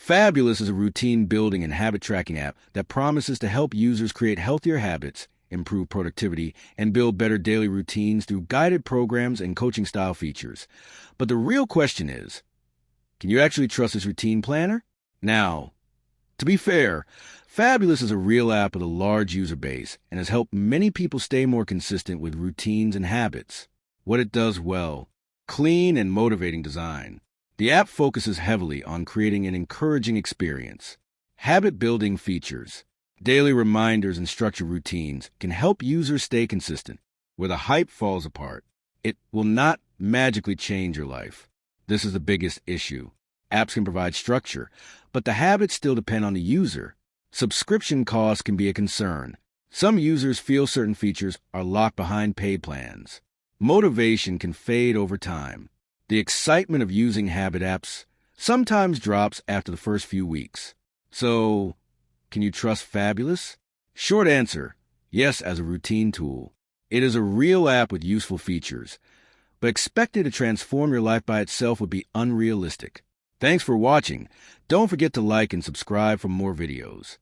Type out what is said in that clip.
Fabulous is a routine building and habit tracking app that promises to help users create healthier habits, improve productivity, and build better daily routines through guided programs and coaching style features. But the real question is, can you actually trust this routine planner? Now, to be fair, Fabulous is a real app with a large user base and has helped many people stay more consistent with routines and habits. What it does well: clean and motivating design. The app focuses heavily on creating an encouraging experience. Habit-building features, daily reminders and structured routines can help users stay consistent. Where the hype falls apart, it will not magically change your life. This is the biggest issue. Apps can provide structure, but the habits still depend on the user. Subscription costs can be a concern. Some users feel certain features are locked behind paid plans. Motivation can fade over time. The excitement of using habit apps sometimes drops after the first few weeks. So, can you trust Fabulous? Short answer, yes, as a routine tool. It is a real app with useful features, but expect it to transform your life by itself would be unrealistic. Thanks for watching. Don't forget to like and subscribe for more videos.